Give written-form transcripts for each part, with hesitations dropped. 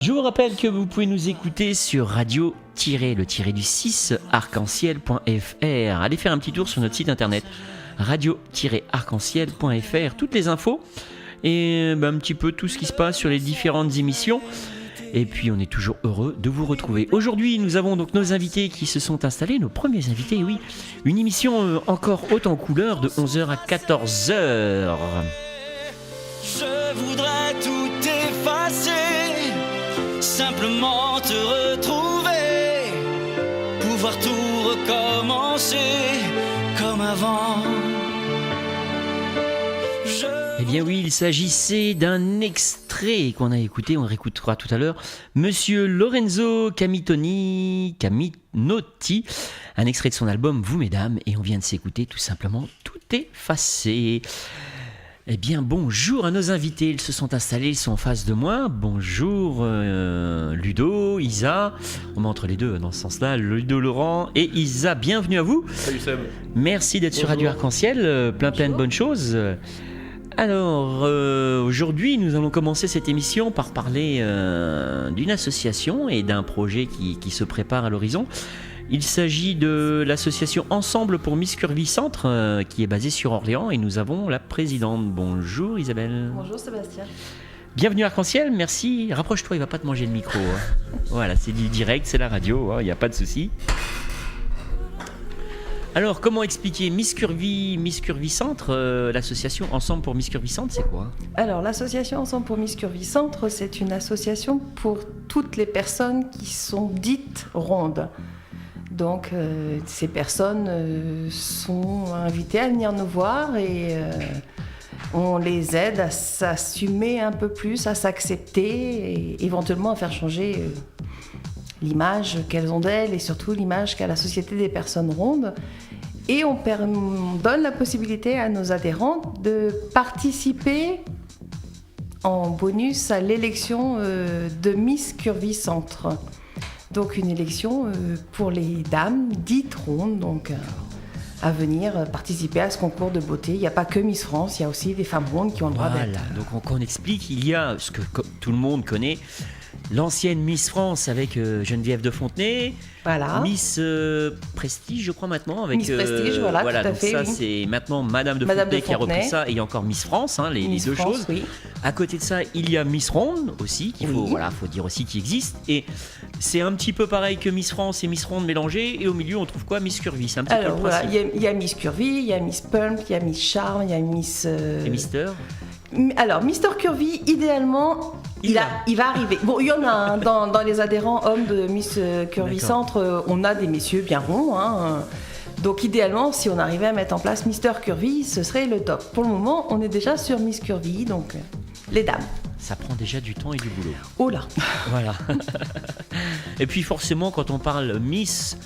Je vous rappelle que vous pouvez nous écouter sur radio-le-du-6 arc-en-ciel.fr. Allez faire un petit tour sur notre site internet radio-arc-en-ciel.fr. Toutes les infos et un petit peu tout ce qui se passe sur les différentes émissions. Et puis on est toujours heureux de vous retrouver. Aujourd'hui nous avons donc nos invités qui se sont installés, nos premiers invités, oui. Une émission encore haute en couleur de 11h à 14h. Je voudrais tout effacer, simplement te retrouver, pouvoir tout recommencer comme avant. Eh bien oui, il s'agissait d'un extrait qu'on a écouté, on réécoutera tout à l'heure. Monsieur Lorenzo Caminotti, un extrait de son album Vous Mesdames, et on vient de s'écouter tout simplement Tout effacé. Eh bien bonjour à nos invités, ils se sont installés, ils sont en face de moi. Bonjour Ludo, Isa, on met entre les deux dans ce sens-là, Ludo Laurent et Isa, bienvenue à vous. Salut Seb. Merci d'être sur Radio Arc-en-Ciel, plein de bonnes choses. Alors, aujourd'hui, nous allons commencer cette émission par parler d'une association et d'un projet qui se prépare à l'horizon. Il s'agit de l'association Ensemble pour Miss Curvy Centre, qui est basée sur Orléans, et nous avons la présidente. Bonjour Isabelle. Bonjour Sébastien. Bienvenue Arc-en-Ciel, merci. Rapproche-toi, il ne va pas te manger le micro. Voilà, c'est du direct, c'est la radio, il n'y a pas de souci. Alors, comment expliquer Miss Curvy Centre, l'association Ensemble pour Miss Curvy Centre, c'est quoi ? Alors, l'association Ensemble pour Miss Curvy Centre, c'est une association pour toutes les personnes qui sont dites rondes. Donc, ces personnes sont invitées à venir nous voir et on les aide à s'assumer un peu plus, à s'accepter et éventuellement à faire changer l'image qu'elles ont d'elles et surtout l'image qu'a la société des personnes rondes. Et on donne la possibilité à nos adhérents de participer en bonus à l'élection de Miss Curvy Centre. Donc une élection pour les dames dites rondes, donc à venir participer à ce concours de beauté. Il n'y a pas que Miss France, il y a aussi des femmes rondes qui ont le droit d'être. Voilà, donc on explique, il y a ce que tout le monde connaît, l'ancienne Miss France avec Geneviève de Fontenay, voilà. Miss Prestige, je crois maintenant, avec Miss Prestige, voilà, tout à donc fait. ça, oui. c'est maintenant Madame de Fontenay qui a repris ça, et il y a encore Miss France, les deux France, choses. Oui. À côté de ça, il y a Miss Ronde aussi, qu'il faut dire aussi qu'il existe, et c'est un petit peu pareil que Miss France et Miss Ronde mélangées, et au milieu on trouve quoi ? Miss Curvy, c'est un petit peu le principe. Il y a Miss Curvy, il y a Miss Pump, il y a Miss Charme, il y a Miss... Et Mister ? Alors, Mister Curvy, idéalement, il va arriver. Bon, il y en a dans les adhérents hommes de Miss Curvy Centre, on a des messieurs bien ronds. Donc, idéalement, si on arrivait à mettre en place Mister Curvy, ce serait le top. Pour le moment, on est déjà sur Miss Curvy, donc les dames. Ça prend déjà du temps et du boulot. Oh là. Voilà. Et puis forcément, quand on parle Miss,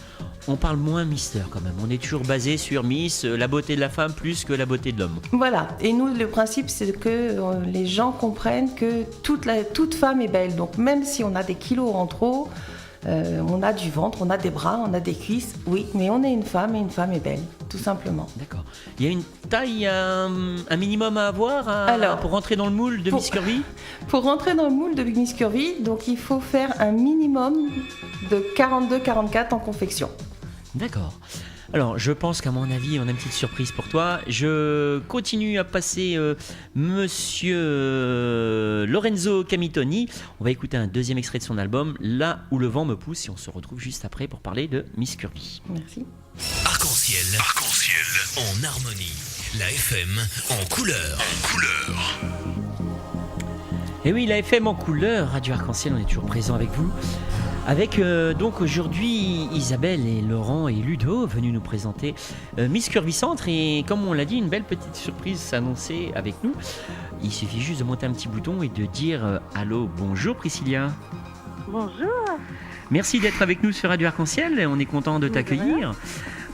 on parle moins Mister quand même. On est toujours basé sur Miss, la beauté de la femme plus que la beauté de l'homme. Voilà. Et nous, le principe, c'est que les gens comprennent que toute femme est belle. Donc même si on a des kilos en trop, on a du ventre, on a des bras, on a des cuisses, oui, mais on est une femme et une femme est belle, tout simplement. D'accord. Il y a une taille, un minimum à avoir pour rentrer dans le moule de Miss Curvy ? Pour rentrer dans le moule de Miss Curvy, donc il faut faire un minimum de 42-44 en confection. D'accord. Alors, je pense qu'à mon avis, on a une petite surprise pour toi. Je continue à passer Monsieur Lorenzo Caminotti. On va écouter un deuxième extrait de son album, Là où le vent me pousse, et on se retrouve juste après pour parler de Miss Curvy. Merci. Arc-en-ciel en harmonie. La FM en couleur. Et oui, la FM en couleur, Radio Arc-en-Ciel, on est toujours présent avec vous. Avec donc aujourd'hui Isabelle et Laurent et Ludo venus nous présenter Miss Curvy Centre, et comme on l'a dit, une belle petite surprise s'annonçait avec nous. Il suffit juste de monter un petit bouton et de dire allô, bonjour Priscilla. Bonjour. Merci d'être avec nous sur Radio Arc-en-Ciel, on est content de t'accueillir.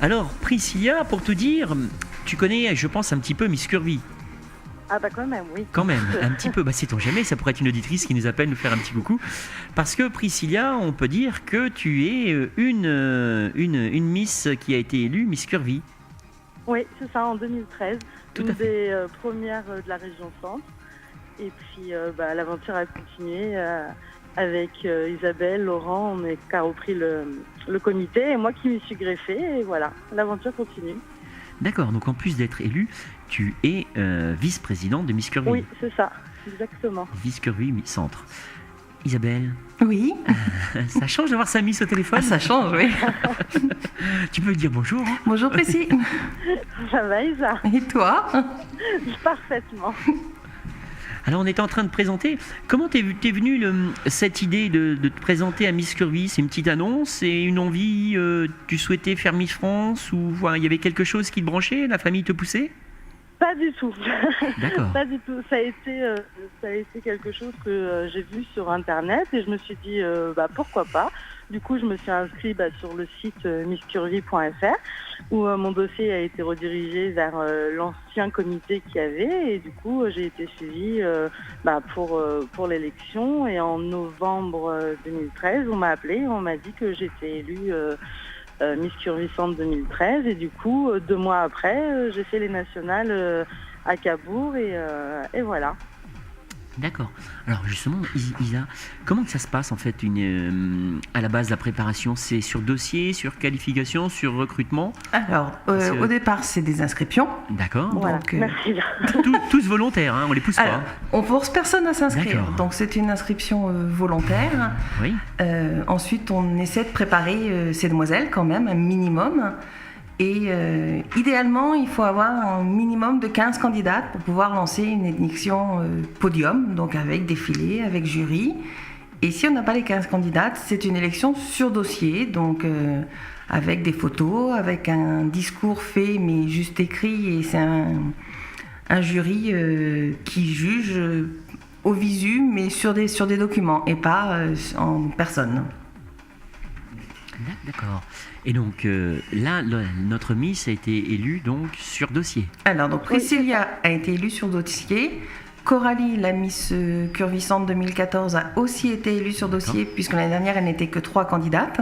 Alors Priscilla, pour tout dire, tu connais, je pense, un petit peu Miss Curvy. Ah bah quand même, oui. Quand même, un petit peu, sait-on jamais, ça pourrait être une auditrice qui nous appelle nous faire un petit coucou. Parce que Priscilla, on peut dire que tu es une Miss qui a été élue Miss Curvy. Oui, c'est ça, en 2013. Tout une à fait. des premières de la région centre. Et puis l'aventure a continué avec Isabelle, Laurent, on est qui a repris le comité et moi qui m'y suis greffée et voilà, l'aventure continue. D'accord, donc en plus d'être élue, tu es vice-présidente de Miss Curvy. Oui, c'est ça, exactement. Miss Curvy Centre. Isabelle, Oui, ça change d'avoir sa Miss au téléphone. ça change, oui. Tu peux lui dire bonjour. Hein. Bonjour Priscille. Ça va Isa? Et toi? Parfaitement. Alors on était en train de présenter. Comment t'es venue cette idée de te présenter à Miss Curvy? C'est une petite annonce? C'est une envie? Tu souhaitais faire Miss France? Ou voilà, il y avait quelque chose qui te branchait? La famille te poussait? Pas du tout. D'accord. Pas du tout. Ça a été quelque chose que j'ai vu sur Internet et je me suis dit pourquoi pas. Du coup, je me suis inscrite sur le site misscurvy.fr où mon dossier a été redirigé vers l'ancien comité qu'il y avait et du coup, j'ai été suivie pour l'élection et en novembre 2013, on m'a appelé et on m'a dit que j'étais élue Miss Curvy Centre 2013 et du coup 2 mois après j'ai fait les nationales à Cabourg et voilà. D'accord. Alors justement, Isa, comment que ça se passe en fait à la base la préparation? C'est sur dossier, sur qualification, sur recrutement? Alors, au départ, c'est des inscriptions. D'accord. Voilà. Donc, Merci. Tous volontaires, hein, on les pousse pas. Alors, on force personne à s'inscrire. D'accord. Donc, c'est une inscription volontaire. Oui. Ensuite, on essaie de préparer ces demoiselles quand même, un minimum. Et idéalement, il faut avoir un minimum de 15 candidates pour pouvoir lancer une élection podium, donc avec défilé, avec jury. Et si on n'a pas les 15 candidates, c'est une élection sur dossier, donc avec des photos, avec un discours fait mais juste écrit. Et c'est un jury qui juge au visu, mais sur des documents et pas en personne. D'accord. Et donc là, notre Miss a été élue donc sur dossier. Alors, donc Priscilla a été élue sur dossier. Coralie, la Miss Curvy Centre 2014, a aussi été élue sur dossier, puisque l'année dernière, elle n'était que 3 candidates.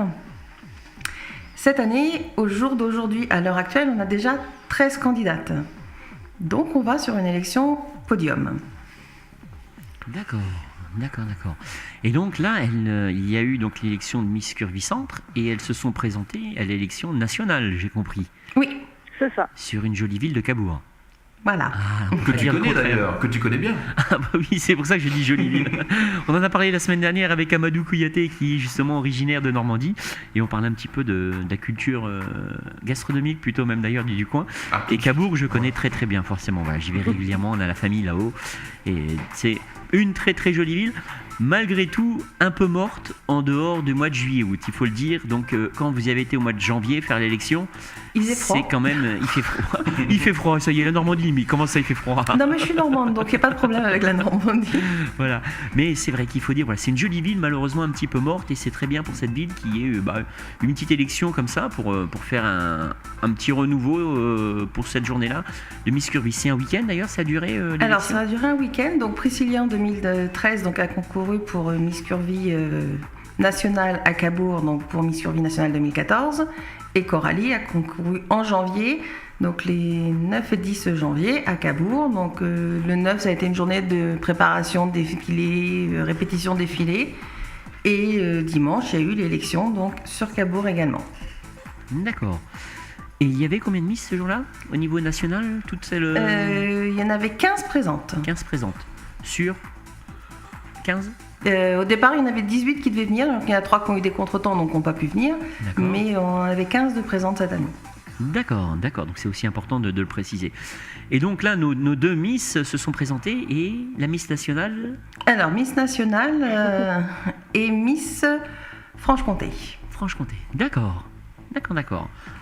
Cette année, au jour d'aujourd'hui, à l'heure actuelle, on a déjà 13 candidates. Donc, on va sur une élection podium. D'accord. Et donc là, il y a eu donc l'élection de Miss Curvy Centre et elles se sont présentées à l'élection nationale, j'ai compris. Oui, C'est ça. Sur une jolie ville de Cabourg. voilà. Ah, on peut Que tu dire le connais contraire. d'ailleurs, que tu connais bien. Ah bah oui, c'est pour ça que je dis jolie ville. On en a parlé la semaine dernière avec Amadou Kouyaté qui est justement originaire de Normandie et on parlait un petit peu de la culture gastronomique plutôt même d'ailleurs du coin. Ah, Et Cabourg, je connais très très bien forcément. Voilà, j'y vais régulièrement, on a la famille là-haut et c'est une très très jolie ville. Malgré tout, un peu morte en dehors du mois de juillet-août, il faut le dire. Donc, quand vous y avez été au mois de janvier faire l'élection, Il faisait froid. c'est quand même. Il fait froid. Il fait froid, ça y est, la Normandie, mais comment ça, il fait froid? Non, mais je suis normande, donc il n'y a pas de problème avec la Normandie. Voilà. Mais c'est vrai qu'il faut dire, voilà, c'est une jolie ville, malheureusement un petit peu morte, et c'est très bien pour cette ville qui est une petite élection comme ça pour faire un petit renouveau pour cette journée-là de Miss Curvy. C'est un week-end d'ailleurs, ça a duré l'élection. Alors, ça a duré un week-end. Donc, Priscilla, en 2013, donc, a concouru pour Miss Curvy nationale à Cabourg, donc pour Miss Curvy nationale 2014. Et Coralie a concouru en janvier, donc les 9 et 10 janvier à Cabourg. Donc, le 9, ça a été une journée de préparation, défilé, répétition défilé. Et dimanche, il y a eu l'élection donc sur Cabourg également. D'accord. Et il y avait combien de Miss ce jour-là au niveau national, toutes celles Il y en avait 15 présentes. 15 présentes. Sur 15? Au départ, il y en avait 18 qui devaient venir. Donc, il y en a 3 qui ont eu des contretemps, donc qui n'ont pas pu venir. D'accord. Mais on avait 15 de présentes cette année. D'accord. Donc c'est aussi important de le préciser. Et donc là, nos 2 Miss se sont présentées et la Miss nationale Alors, Miss Nationale et Miss Franche-Comté. Franche-Comté. D'accord.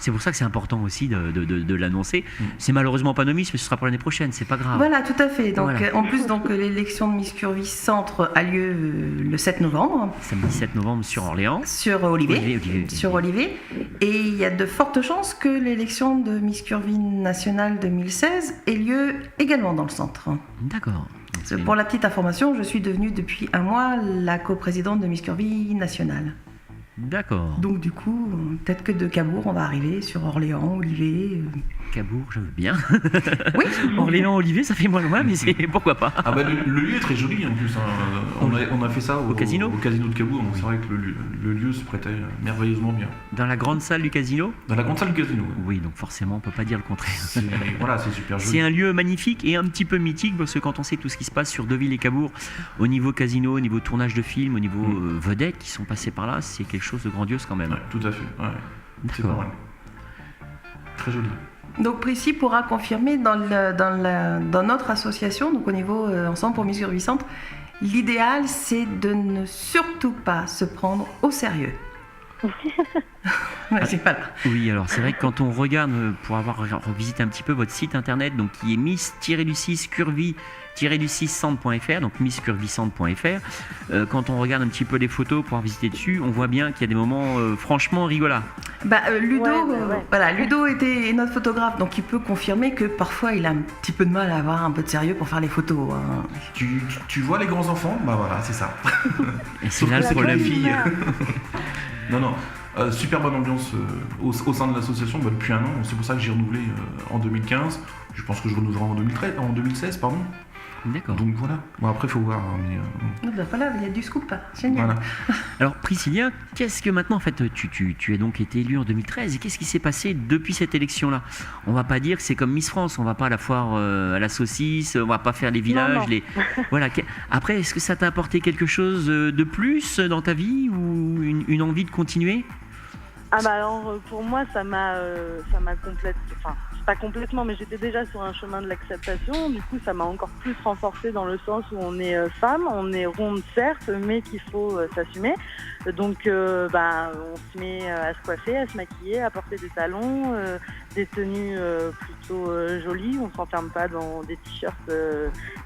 C'est pour ça que c'est important aussi de l'annoncer. C'est malheureusement pas nos Miss, mais ce sera pour l'année prochaine, c'est pas grave. Voilà, tout à fait. Donc, Voilà. en plus, donc, l'élection de Miss Curvy Centre a lieu le 7 novembre Samedi 7 novembre sur Orléans. sur Olivet. Olivet. Sur Olivet. Et il y a de fortes chances que l'élection de Miss Curvy nationale 2016 ait lieu également dans le centre. D'accord. Pour la petite information, je suis devenue depuis un mois la coprésidente de Miss Curvy nationale. D'accord. Donc du coup, peut-être que de Cabourg, on va arriver sur Orléans, Olivet. Cabourg, je veux bien. Oui. Orléans-Olivier, ça fait moins loin, mais pourquoi pas. Ah bah le lieu est très joli en plus. Hein. On a fait ça Au casino de Cabourg, donc c'est vrai que le lieu se prêtait merveilleusement bien. Dans la grande salle du casino ? Dans la grande salle du casino. Oui, donc forcément, on peut pas dire le contraire. Voilà, c'est super joli. C'est un lieu magnifique et un petit peu mythique parce que quand on sait tout ce qui se passe sur Deauville et Cabourg, au niveau casino, au niveau tournage de films, au niveau vedettes qui sont passées par là, c'est quelque chose de grandiose quand même. Ouais, tout à fait. Ouais. C'est pas mal. Très joli. Donc Prissy pourra confirmer dans notre association, donc au niveau Ensemble pour Miss Curvy-Centre, l'idéal c'est de ne surtout pas se prendre au sérieux. Ouais, c'est pas là. Oui, alors c'est vrai que quand on regarde, pour avoir revisité un petit peu votre site internet, donc qui est miss-curvy-centre.fr, donc miss-curvy-centre.fr, quand on regarde un petit peu les photos pour visiter dessus, on voit bien qu'il y a des moments franchement rigolards. Ludo est notre photographe, donc il peut confirmer que parfois il a un petit peu de mal à avoir un peu de sérieux pour faire les photos. Hein. Tu vois les grands enfants ? Bah voilà, c'est ça. Et c'est là le problème. Non. Super bonne ambiance au sein de l'association depuis un an. C'est pour ça que j'ai renouvelé en 2015. Je pense que je renouvellerai en 2016, pardon. D'accord. Donc voilà. Bon, après, il faut voir. Voilà, il y a du scoop. Génial. Voilà. Alors Priscilla, qu'est-ce que maintenant, en fait, tu as donc été élue en 2013 et qu'est-ce qui s'est passé depuis cette élection-là ? On va pas dire que c'est comme Miss France, on va pas à la foire à la saucisse, on va pas faire les villages. Non. Voilà. Après, est-ce que ça t'a apporté quelque chose de plus dans ta vie ou une envie de continuer ? Ah bah alors pour moi ça m'a complètement, enfin pas complètement, mais j'étais déjà sur un chemin de l'acceptation. Du coup ça m'a encore plus renforcée dans le sens où on est femme, on est ronde certes, mais qu'il faut s'assumer. Donc on se met à se coiffer, à se maquiller, à porter des talons, des tenues plutôt jolies. On s'enferme pas dans des t-shirts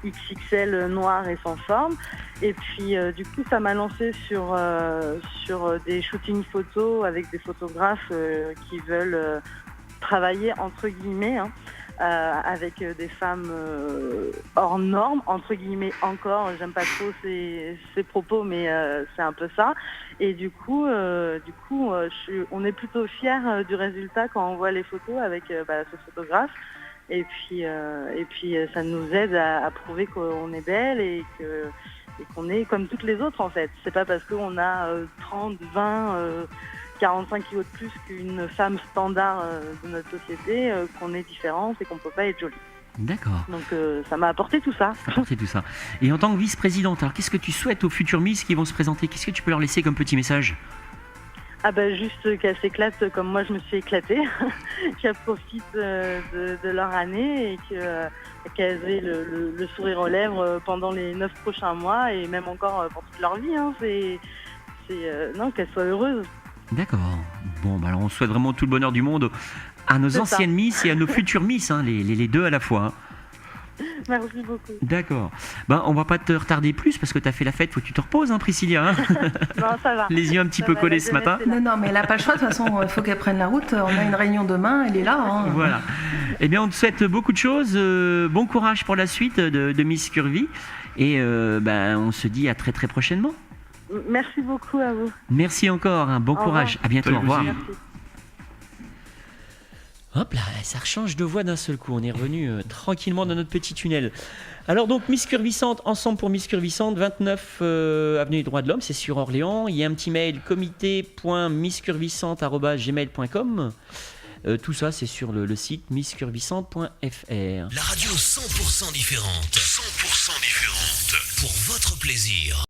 XXL noirs et sans forme. Et puis du coup ça m'a lancée sur des shootings photos avec des photographes qui veulent travailler entre guillemets avec des femmes hors normes, entre guillemets encore, j'aime pas trop ces propos, mais c'est un peu ça. Et du coup, on est plutôt fiers du résultat quand on voit les photos avec ce photographe. Et puis ça nous aide à prouver qu'on est belle et qu'on est comme toutes les autres en fait. C'est pas parce qu'on a 30, 20, 45 kilos de plus qu'une femme standard de notre société qu'on est différente et qu'on peut pas être jolie. D'accord. Donc ça m'a apporté tout ça. Et en tant que vice-présidente, alors qu'est-ce que tu souhaites aux futurs Miss qui vont se présenter ? Qu'est-ce que tu peux leur laisser comme petit message ? Ah bah juste qu'elles s'éclatent comme moi je me suis éclatée, qu'elles profitent de leur année et qu'elles aient le sourire aux lèvres pendant les 9 prochains mois et même encore pour toute leur vie. Hein. Non, qu'elles soient heureuses. D'accord. Bon, bah alors on souhaite vraiment tout le bonheur du monde à nos anciennes Miss et à nos futures Miss, hein, les deux à la fois. Hein. Merci beaucoup. D'accord. Ben, on va pas te retarder plus parce que tu as fait la fête, faut que tu te reposes, hein, Priscilla. Hein. Non, ça va. Les yeux un petit peu collés ce matin. Non, mais elle n'a pas le choix, de toute façon, il faut qu'elle prenne la route. On a une réunion demain, elle est là. Hein. Voilà. Eh bien, on te souhaite beaucoup de choses. Bon courage pour la suite de Miss Curvy. Et on se dit à très très prochainement. Merci beaucoup à vous. Merci encore, hein. Bon courage. À bientôt, au revoir. Merci. Hop là, ça rechange de voix d'un seul coup. On est revenu tranquillement dans notre petit tunnel. Alors donc Miss Curvy-Centre, Ensemble pour Miss Curvy-Centre, 29 avenue des Droits de l'Homme, c'est sur Orléans. Il y a un petit mail comité.misscurvycentre@gmail.com. Tout ça c'est sur le site misscurvycentre.fr. La radio 100% différente. 100% différente. Pour votre plaisir.